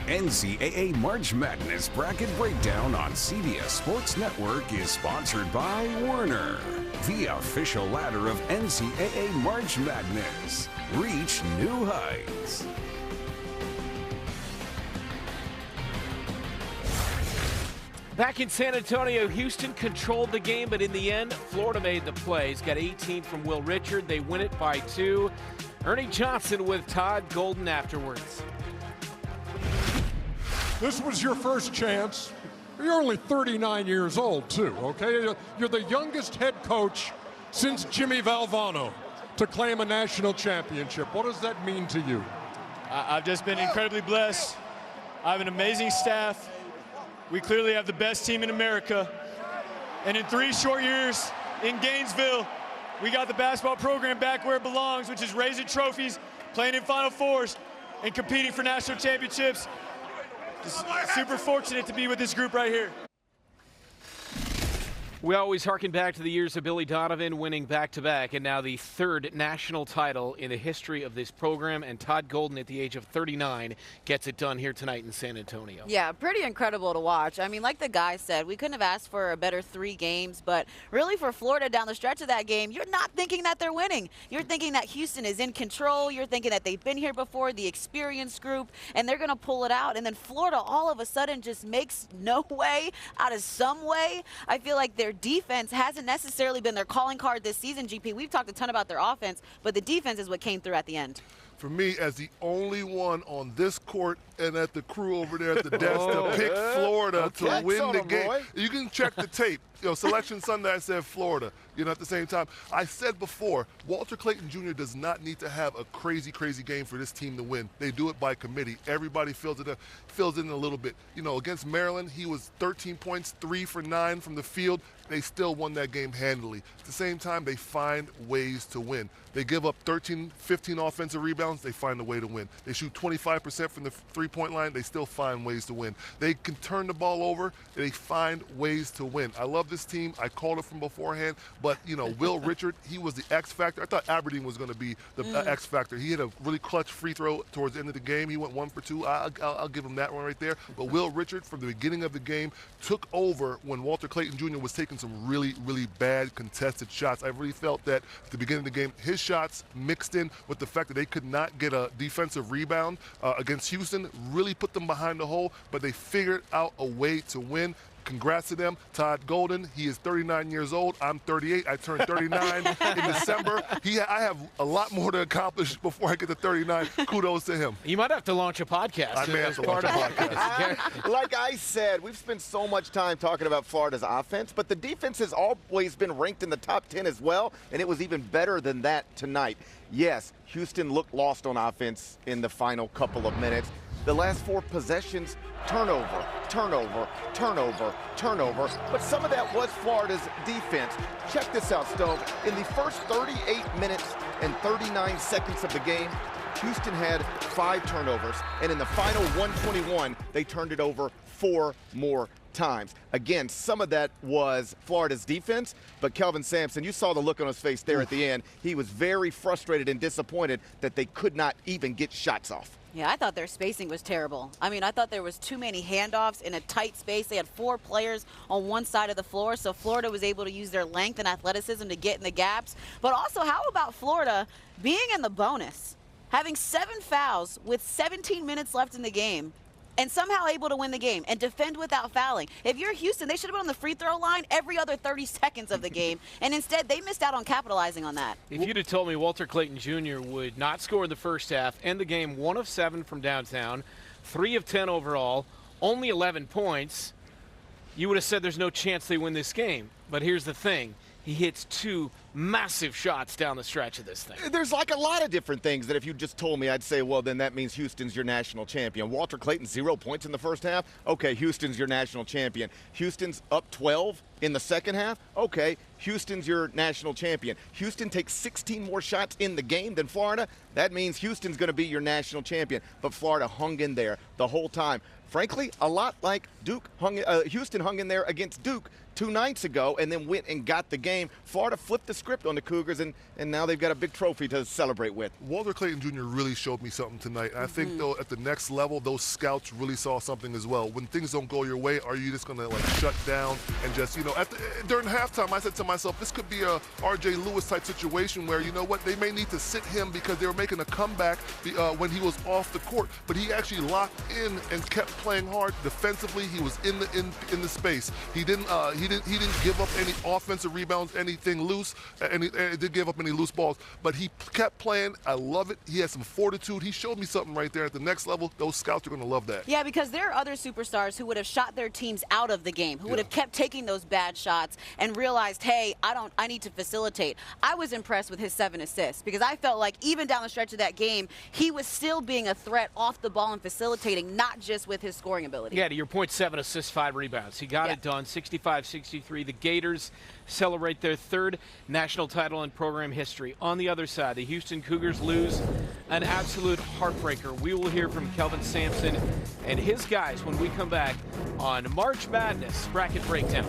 NCAA March Madness Bracket Breakdown on CBS Sports Network is sponsored by Werner, the official ladder of NCAA March Madness. Reach new heights. Back in San Antonio, Houston controlled the game, but in the end, Florida made the plays. Got 18 from Will Richard. They win it by 2. Ernie Johnson with Todd Golden afterwards. This was your first chance. You're only 39 years old, too, okay? You're the youngest head coach since Jimmy Valvano to claim a national championship. What does that mean to you? I've just been incredibly blessed. I have an amazing staff. We clearly have the best team in America. And in 3 short years in Gainesville, we got the basketball program back where it belongs, which is raising trophies, playing in Final Fours, and competing for national championships. Just super fortunate to be with this group right here. We always harken back to the years of Billy Donovan winning back-to-back, and now the 3rd national title in the history of this program, and Todd Golden at the age of 39 gets it done here tonight in San Antonio. Yeah, pretty incredible to watch. I mean, like the guy said, we couldn't have asked for a better 3 games, but really for Florida down the stretch of that game, you're not thinking that they're winning. You're thinking that Houston is in control. You're thinking that they've been here before, the experienced group, and they're going to pull it out. And then Florida all of a sudden just makes no way out of some way. I feel like their defense hasn't necessarily been their calling card this season, GP. We've talked a ton about their offense, but the defense is what came through at the end. For me, as the only one on this court and at the crew over there at the desk to pick Florida to win the game. You can check the tape. Selection Sunday, I said Florida. At the same time, I said before, Walter Clayton Jr. does not need to have a crazy, crazy game for this team to win. They do it by committee. Everybody fills in a little bit. Against Maryland, he was 13 points, 3 for 9 from the field. They still won that game handily. At the same time, they find ways to win. They give up 13, 15 offensive rebounds. They find a way to win. They shoot 25% from the three-point line. They still find ways to win. They can turn the ball over. They find ways to win. I love this team. I called it from beforehand. But, Will Richard, he was the X factor. I thought Aberdeen was going to be the X factor. He hit a really clutch free throw towards the end of the game. He went 1 for 2. I'll give him that one right there. But Will Richard, from the beginning of the game, took over when Walter Clayton Jr. was taking some really, really bad contested shots. I really felt that at the beginning of the game, his shots mixed in with the fact that they could not get a defensive rebound against Houston really put them behind the hole, but they figured out a way to win. Congrats to them. Todd Golden, he is 39 years old. I'm 38. I turned 39 in December. I have a lot more to accomplish before I get to 39. Kudos to him. You might have to launch a podcast. I may have to launch a podcast. Like I said, we've spent so much time talking about Florida's offense, but the defense has always been ranked in the top 10 as well, and it was even better than that tonight. Yes, Houston looked lost on offense in the final couple of minutes. The last 4 possessions, turnover, turnover, turnover, turnover. But some of that was Florida's defense. Check this out, Stone. In the first 38 minutes and 39 seconds of the game, Houston had 5 turnovers. And in the final 121, they turned it over 4 more times. Again, some of that was Florida's defense, but Kelvin Sampson, you saw the look on his face there at the end. He was very frustrated and disappointed that they could not even get shots off. Yeah, I thought their spacing was terrible. I mean, I thought there was too many handoffs in a tight space. They had 4 players on one side of the floor, so Florida was able to use their length and athleticism to get in the gaps. But also, how about Florida being in the bonus, having 7 fouls with 17 minutes left in the game, and somehow able to win the game and defend without fouling? If you're Houston, they should have been on the free throw line every other 30 seconds of the game, and instead they missed out on capitalizing on that. If you'd have told me Walter Clayton Jr. would not score in the first half, end the game 1 of 7 from downtown, 3 of 10 overall, only 11 points, you would have said there's no chance they win this game. But here's the thing. He hits 2 massive shots down the stretch of this thing. There's like a lot of different things that if you just told me, I'd say, well, then that means Houston's your national champion. Walter Clayton, 0 points in the first half. Okay, Houston's your national champion. Houston's up 12 in the second half. Okay, Houston's your national champion. Houston takes 16 more shots in the game than Florida. That means Houston's going to be your national champion. But Florida hung in there the whole time. Frankly, a lot like Houston hung in there against Duke 2 nights ago and then went and got the game. Florida flipped the script on the Cougars, and now they've got a big trophy to celebrate with. Walter Clayton Jr. really showed me something tonight. I think, though, at the next level, those scouts really saw something as well. When things don't go your way, are you just going to, like, shut down and just, you know, during halftime, I said to myself, this could be a R.J. Lewis type situation where, you know what, they may need to sit him because they were making a comeback when he was off the court, but he actually locked in and kept playing hard defensively. He was in the space. He didn't give up any offensive rebounds, anything loose, and he didn't give up any loose balls, but he kept playing. I love it. He had some fortitude. He showed me something right there at the next level. Those scouts are going to love that. Yeah, because there are other superstars who would have shot their teams out of the game, who would have kept taking those bad shots and realized, hey, I need to facilitate. I was impressed with his 7 assists because I felt like even down the stretch of that game, he was still being a threat off the ball and facilitating, not just with his scoring ability. Yeah, to your point, 7 assists, 5 rebounds. He got it done, 65-63. The Gators celebrate their 3rd national title in program history. On the other side, the Houston Cougars lose an absolute heartbreaker. We will hear from Kelvin Sampson and his guys when we come back on March Madness Bracket Breakdown.